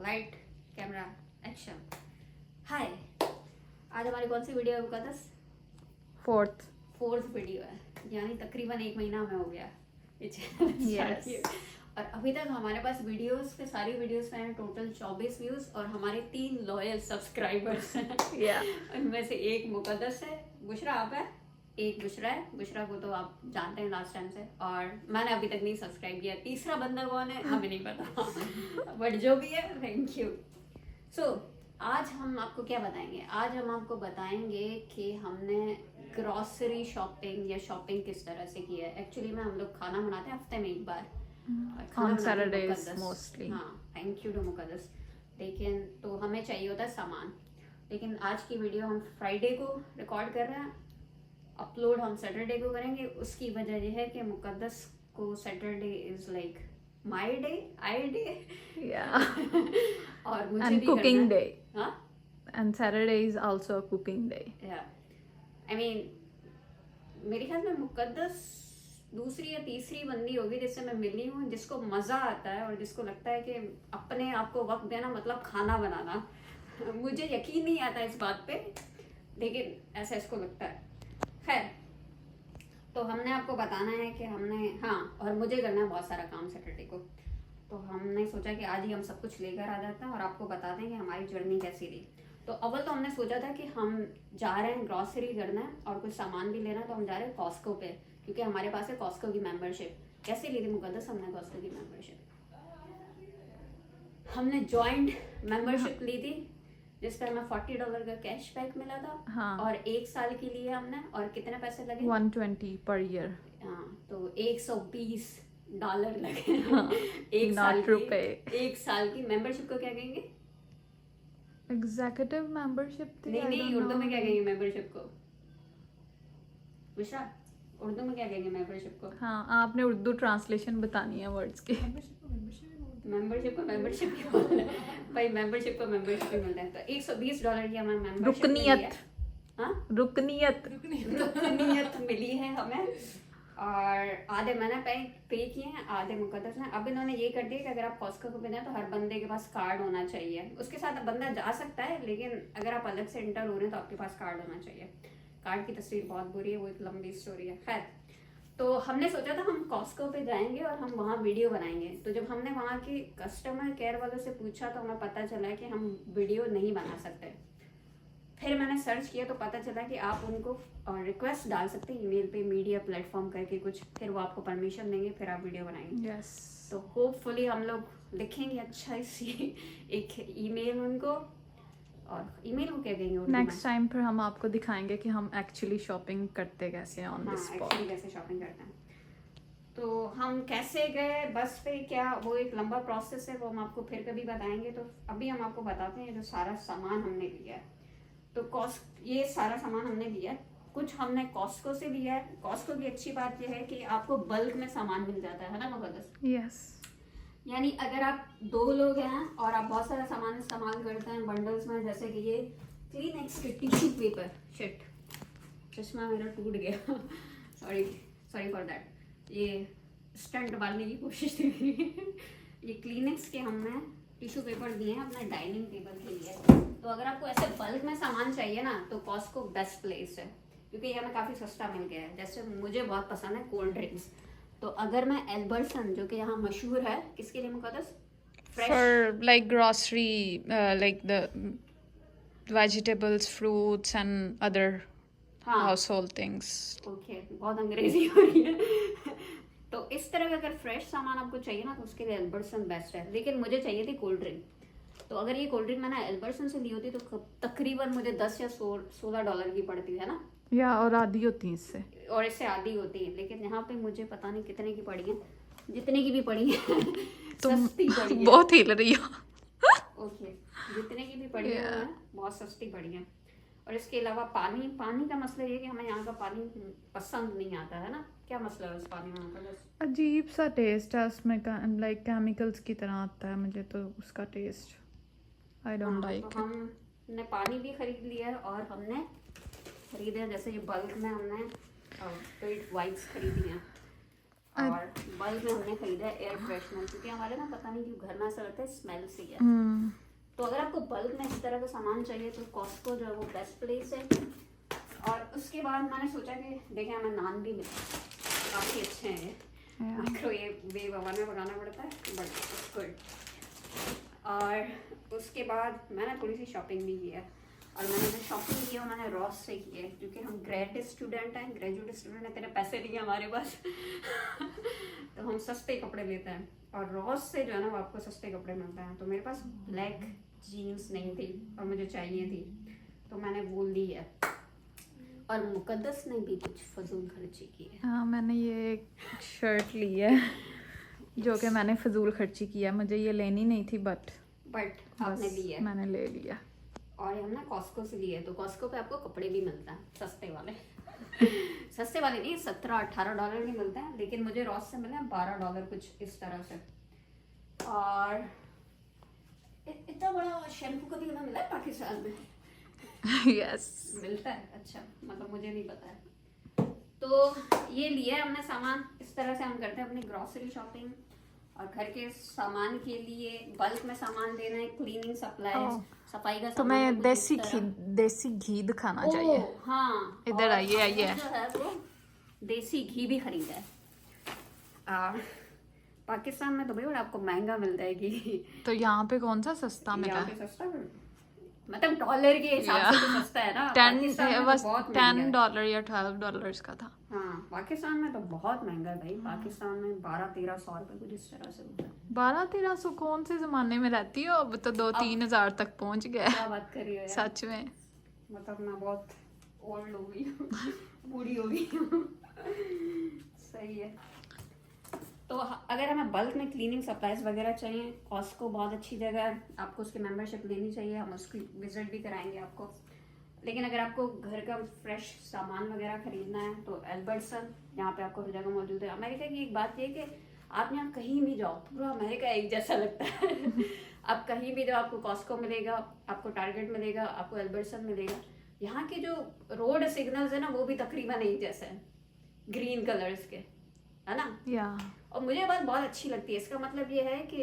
Light camera action. हाय, आज हमारी कौन सी वीडियो है मुकद्दस? फोर्थ वीडियो है, यानी तकरीबन 1 महीना हमें हो गया ये चैनल स्टार्ट किए। और अभी तक हमारे पास वीडियोस पे सारी वीडियोस पे हैं टोटल 24 व्यूज और हमारे 3 लॉयल सब्सक्राइबर्स हैं। उनमें से एक मुकद्दस है, बुशरा आप है, एक बुशरा है। बुशरा को तो आप जानते हैं लास्ट टाइम से, और मैंने अभी तक नहीं सब्सक्राइब किया। तीसरा बंदा कौन है हमें नहीं पता, बट जो भी है थैंक यू। सो आज हम आपको क्या बताएंगे? आज हम आपको बताएंगे कि हमने ग्रॉसरी शॉपिंग या शॉपिंग किस तरह से की है। एक्चुअली में हम लोग खाना बनाते हैं हफ्ते में एक बार, on Saturdays mostly. हाँ, थैंक यू टू मुकद्दस। लेकिन तो हमें चाहिए होता है सामान। लेकिन आज की वीडियो हम फ्राइडे को रिकॉर्ड कर रहे हैं, अपलोड हम सैटरडे को करेंगे। उसकी वजह यह है कि मुकद्दस को Saturday is like my day, I day, और मुझे And भी cooking करना है। day. हाँ, And Saturday is also a cooking day. I mean मेरे ख्याल में मुकद्दस दूसरी या तीसरी बंदी होगी जिससे मैं मिली हूँ जिसको मजा आता है और जिसको लगता है कि अपने आप को वक्त देना मतलब खाना बनाना। मुझे यकीन नहीं आता इस बात पे, लेकिन ऐसा इसको लगता है। खैर, तो हमने आपको बताना है कि हमने, हाँ, और मुझे करना है बहुत सारा काम सैटरडे को। तो हमने सोचा कि आज ही हम सब कुछ लेकर आ जाते हैं और आपको बता दें कि हमारी जर्नी कैसी रही। तो अव्वल तो हमने सोचा था कि हम जा रहे हैं ग्रॉसरी करना है और कुछ सामान भी लेना है, तो हम जा रहे हैं कॉस्को पे, क्योंकि हमारे पास है कॉस्को की मेंबरशिप। कैसे ली थी मुकद्दस हमने कॉस्को की मेंबरशिप? हमने जॉइंट मेंबरशिप ली थी जिस पर हमें $40 का कैशबैक मिला था। हाँ. और 1 साल के लिए हमने, और कितने पैसे लगे? 120 per year. हाँ, तो $120 लगे। हाँ, एक साल not रुपए. एक साल की मेंबरशिप को क्या कहेंगे? Executive membership थी. नहीं I नहीं, don't उर्दू में know. क्या कहेंगे मेंबरशिप को? बुशरा, उर्दू में क्या कहेंगे मेंबरशिप को? हाँ, आपने उर्दू ट्रांसलेशन बतानी है वर्ड्स की. मेंबरशिप को मेंबरशिप ही बोलते हैं भाई, मेंबरशिप को मेंबरशिप ही बोलते हैं। तो $120 की हमें मेंबरशिप रुकनियत. हाँ, रुकनियत मिली है हमें। और आधे मैंने पे किए हैं, आधे मुकद्दस ने। अब इन्होंने ये कर दिया कि अगर आप कॉस्को को पे जाए तो हर बंदे के पास कार्ड होना चाहिए। उसके साथ बंदा जा सकता है, लेकिन अगर आप अलग से एंटर हो रहे हैं तो आपके पास कार्ड होना चाहिए। कार्ड की तस्वीर बहुत बुरी है, वो एक लंबी स्टोरी है। खैर, तो हमने सोचा था हम कॉस्को पे जाएंगे और हम वहाँ वीडियो बनाएंगे। तो जब हमने वहाँ की कस्टमर केयर वालों से पूछा तो हमें पता चला कि हम वीडियो नहीं बना सकते। फिर मैंने सर्च किया तो पता चला कि आप उनको रिक्वेस्ट डाल सकते हैं ईमेल पे, मीडिया प्लेटफॉर्म करके कुछ, फिर वो आपको परमिशन देंगे, फिर आप वीडियो बनाएंगे। Yes. तो होपफुली हम लोग लिखेंगे अच्छा सी एक ईमेल उनको, और ईमेल को क्या कहेंगे उर्दू में? नेक्स्ट टाइम फिर हम आपको दिखाएंगे कि हम एक्चुअली शॉपिंग करते कैसे हैं ऑन द स्पॉट. एक्चुअली कैसे शॉपिंग करते हैं। तो हम कैसे गए बस पे, क्या वो एक लंबा प्रोसेस है, वो हम आपको फिर कभी बताएंगे। तो अभी हम आपको बताते हैं जो सारा सामान हमने लिया है। तो ये सारा सामान हमने लिया है, कुछ हमने कॉस्को से लिया है। कॉस्को की अच्छी बात यह है कि आपको बल्क में सामान मिल जाता है ना मुकद्दस? Yes. यानी अगर आप 2 लोग हैं और आप बहुत सारा सामान इस्तेमाल करते हैं बंडल्स में, जैसे कि ये क्लीनेक्स के टिश्यू पेपर, शिट चश्मा मेरा टूट गया सॉरी फॉर दैट। ये स्टंट डालने की कोशिश थी। ये क्लीनेक्स के हमने टिश्यू पेपर दिए हैं अपना डाइनिंग टेबल के लिए। तो अगर आपको ऐसे बल्क में सामान चाहिए ना तो कॉस्को बेस्ट प्लेस है, क्योंकि ये हमें काफ़ी सस्ता मिल गया है। जैसे मुझे बहुत पसंद है कोल्ड ड्रिंक्स, तो अगर मैं एल्बर्टसन जो कि यहाँ मशहूर है, किसके लिए मुकद्दस? For like grocery, like the vegetables, fruits and other household things. Okay, बहुत अंग्रेजी हो रही है। तो इस तरह का अगर फ्रेश सामान आपको चाहिए ना तो उसके लिए एल्बर्टसन बेस्ट है। लेकिन मुझे चाहिए थी कोल्ड ड्रिंक, तो अगर ये कोल्ड ड्रिंक मैंने एल्बर्टसन से ली होती तो तकरीबन मुझे 10 या $16 की पड़ती है ना, या और आधी होती है इससे, और इससे आधी होती है। लेकिन यहाँ पे मुझे पता नहीं कितने की पड़ी है, जितने की भी पड़ी है सस्ती पड़ी है। बहुत हिल रही हो। ओके, जितने की भी पड़ी है बहुत सस्ती पड़ी है। और इसके अलावा पानी का मसला ये है कि हमें यहाँ का पानी पसंद नहीं आता है ना। क्या मसला है उस पानी में? बस अजीब सा टेस्ट है उसमें, लाइक केमिकल्स की तरह आता है मुझे तो उसका टेस्ट, आई डोंट लाइक। तो हमने पानी भी खरीद लिया है और हमने खरीदे जैसे ये बल्क में हमने पेट वाइप्स खरीदी हैं। और बल्क में हमने खरीदा है एयर फ्रेशनर, क्योंकि हमारे ना पता नहीं क्यों घर में ऐसा लगता है स्मेल सी है। तो अगर आपको बल्क में इस तरह का सामान चाहिए तो कॉस्को जो है वो बेस्ट प्लेस है। और उसके बाद मैंने सोचा कि देखें हमें नान भी मिले, काफ़ी अच्छे हैं ये, माइक्रोवेव ओवन में पकाना पड़ता है बट इट्स गुड। और उसके बाद मैंने थोड़ी सी शॉपिंग भी की है, और मैंने जो शॉपिंग की है वो मैंने रॉस से की है, क्योंकि हम ग्रेजुएट स्टूडेंट हैं, तेरे पैसे नहीं है हमारे पास तो हम सस्ते कपड़े लेते हैं, और रॉस से जो है ना वो आपको सस्ते कपड़े मिलते हैं। तो मेरे पास ब्लैक जीन्स नहीं थी और मुझे चाहिए थी, तो मैंने वो ली है। और मुकद्दस ने भी कुछ फजूल खर्ची की है। हाँ, मैंने ये शर्ट ली है जो कि मैंने फजूल खर्ची किया, मुझे ये लेनी नहीं थी बट आपने ली है, मैंने ले लिया। और हम ना कॉस्को से लिए, तो कॉस्को पे आपको कपड़े भी मिलता है सस्ते वाले सस्ते वाले नहीं, $17-18 नहीं मिलते हैं, लेकिन मुझे रॉस से मिले हैं $12 कुछ इस तरह से। और इतना बड़ा शैम्पू कभी ना मिला है पाकिस्तान में यस मिलता है, अच्छा मतलब मुझे नहीं पता है। तो ये लिया है हमने सामान, इस तरह से हम करते हैं अपनी ग्रॉसरी शॉपिंग। और घर के सामान के लिए बल्क में सामान लेना है, क्लीनिंग सप्लाईज, सफाई का तो सामान मैं कुछ इस तरह। देसी घी दिखाना चाहिए। हाँ, इधर और आइए, हमने आइए। जो है वो देसी घी भी खरीदा है। पाकिस्तान में तो भाई आपको महंगा मिलता है घी, तो यहाँ पे कौन सा सस्ता मिला यहाँ है? पे सस्ता मतलब डॉलर के हिसाब से तो सस्ता है ना। पाकिस्तान में तो बस बहुत महंगा है। $10 या $12 का था। हाँ, पाकिस्तान में तो बहुत महंगा है भाई। पाकिस्तान में 1200-1300 रुपए कुछ इस तरह से होता है। 1200-1300 कौन से जमाने में रहती हो? अब तो 2-3 हजार तक पहुंच गया है। क्या बात कर रही हो यार, सच में मतलब मैं बहुत ओल्ड हो गई हूँ बूढ़ी हो गई हूँ सही है। तो अगर हमें बल्क में क्लीनिंग सप्लाईज वगैरह चाहिए, कॉस्को बहुत अच्छी जगह है, आपको उसकी मेंबरशिप लेनी चाहिए, हम उसकी विजिट भी कराएंगे आपको। लेकिन अगर आपको घर का फ्रेश सामान वगैरह खरीदना है तो एल्बर्टसन, यहाँ पे आपको हर जगह मौजूद है। अमेरिका की एक बात ये है कि आप यहाँ कहीं भी जाओ पूरा अमेरिका एक जैसा लगता है आप कहीं भी जाओ आपको कॉस्को मिलेगा, आपको टारगेट मिलेगा, आपको एल्बर्टसन मिलेगा। यहाँ के जो रोड सिग्नल्स है ना वो भी तकरीबन एक जैसे हैं, ग्रीन कलर्स के, है ना। या और मुझे बात बहुत अच्छी लगती है, इसका मतलब ये है कि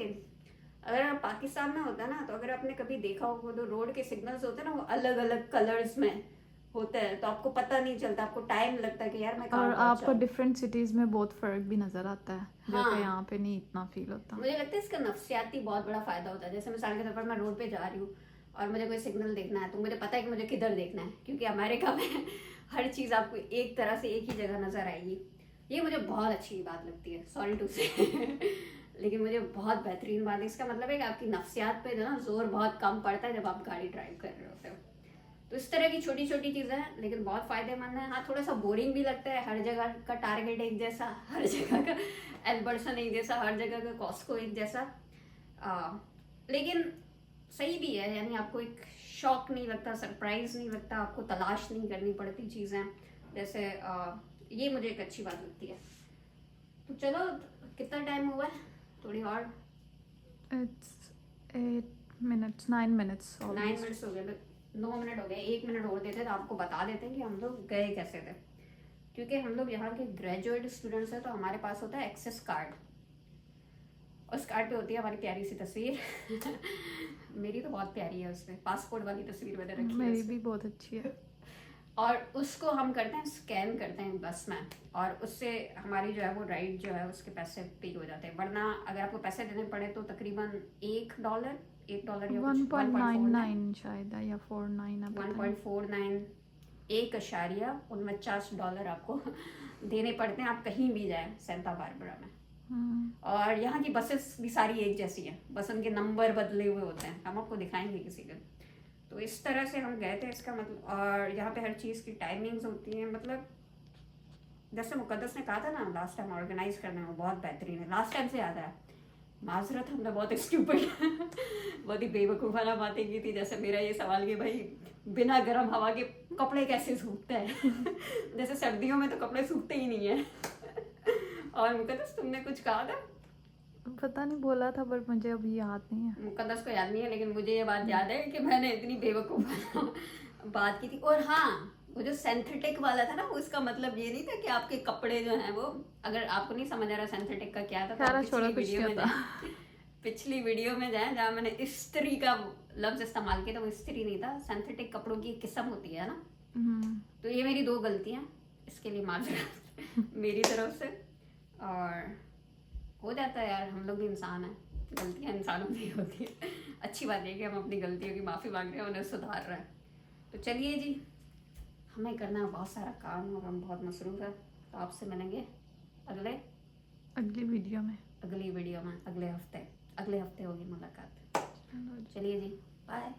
अगर आप पाकिस्तान में होता है ना, तो अगर आपने कभी देखा हो तो रोड के सिग्नल्स होते हैं ना वो अलग अलग कलर्स में होते हैं, तो आपको पता नहीं चलता, आपको टाइम लगता है कि यार मैं कहाँ और पहुंचा। आपको डिफरेंट सिटीज में बहुत फर्क भी नजर आता है, जो हाँ। कि यहाँ पे नहीं इतना फील होता। मुझे लगता है इसका नफ्सियाती बहुत बड़ा फायदा होता है। जैसे मिसाल के तौर पर मैं रोड पे जा रही हूँ और मुझे कोई सिग्नल देखना है, तो मुझे पता है कि मुझे किधर देखना है, क्योंकि अमेरिका में हर चीज़ आपको एक तरह से एक ही जगह नजर आएगी। ये मुझे बहुत अच्छी बात लगती है, सॉरी टू से लेकिन मुझे बहुत बेहतरीन बात है। इसका मतलब है कि आपकी नफ्सियात पे जो ना जोर बहुत कम पड़ता है जब आप गाड़ी ड्राइव कर रहे होते हो। तो इस तरह की छोटी छोटी चीज़ें हैं लेकिन बहुत फायदेमंद है। हाँ, थोड़ा सा बोरिंग भी लगता है, हर जगह का टारगेट एक जैसा, हर जगह का एल्बर्टसन एक जैसा, हर जगह का कॉस्को एक जैसा, लेकिन सही भी है। यानी आपको एक शॉक नहीं लगता, सरप्राइज नहीं लगता, आपको तलाश नहीं करनी पड़ती चीज़ें। जैसे ये मुझे एक अच्छी बात लगती है। तो चलो, कितना टाइम हुआ है? थोड़ी और It's 8 minutes, 9 minutes 9 मिनट्स हो गए, 9 मिनट हो गए। 1 मिनट और देते तो आपको बता देते हैं कि हम लोग गए कैसे थे। क्योंकि हम लोग यहाँ के ग्रेजुएट स्टूडेंट्स हैं तो हमारे पास होता है एक्सेस कार्ड, उस कार्ड पे होती है हमारी प्यारी सी तस्वीर मेरी तो बहुत प्यारी है, उसमें पासपोर्ट वाली तस्वीर मैंने रखी है मेरी उसमें। भी बहुत अच्छी है। और उसको हम करते हैं स्कैन करते हैं बस में, और उससे हमारी जो है वो राइड जो है उसके पैसे पे हो जाते हैं। वरना अगर आपको पैसे देने पड़े तो तकरीबन $1 या कुछ 1.99 शायद है, या 49 है, पता नहीं। 1.49 $1.49 आपको देने पड़ते हैं, आप कहीं भी जाए सेंटा बारबरा में। और यहाँ की बसेस भी सारी एक जैसी हैं, बस उनके नंबर बदले हुए होते हैं, हम आपको दिखाएंगे किसी दिन। तो इस तरह से हम गए थे, इसका मतलब। और यहाँ पे हर चीज़ की टाइमिंग्स होती हैं, मतलब जैसे मुकद्दस ने कहा था ना लास्ट टाइम, ऑर्गेनाइज करने में बहुत बेहतरीन है। लास्ट टाइम से याद है, माजरत हमने बहुत स्टूपिड बहुत ही बेवकूफ़ाना बातें की थी। जैसे मेरा ये सवाल कि भाई बिना गर्म हवा के कपड़े कैसे सूखते हैं जैसे सर्दियों में तो कपड़े सूखते ही नहीं है और मुकद्दस तुमने कुछ कहा था, पता नहीं बोला था, पर मुझे अभी याद नहीं है। मुकद्दस को याद नहीं है, लेकिन मुझे ये बात याद है कि मैंने इतनी बेवकूफ़ बात की थी। और हाँ, वो जो सिंथेटिक वाला था ना, उसका मतलब ये नहीं था कि आपके कपड़े जो हैं वो, अगर आपको नहीं समझ आ रहा सिंथेटिक का क्या था तो सारा आप छोड़ो, पिछली कुछ वीडियो नहीं में होता। जाएं, पिछली वीडियो में जाएं जहाँ मैंने इस्त्री का लफ्ज इस्तेमाल किया था, वो इस्त्री नहीं था, सिंथेटिक कपड़ों की एक किस्म होती है ना। तो ये मेरी 2 गलतियां, इसके लिए माजूर मेरी तरफ से। और हो जाता है यार, हम लोग भी इंसान हैं, गलतियां इंसानों की होती है। अच्छी बात है कि हम अपनी गलतियों की माफ़ी मांग रहे हैं, उन्हें सुधार रहे हैं। तो चलिए जी, हमें करना है बहुत सारा काम और हम बहुत मसरूफ़ है। तो आपसे मिलेंगे अगली वीडियो में, अगली वीडियो में, अगले हफ्ते होगी मुलाकात। चलिए जी, बाय।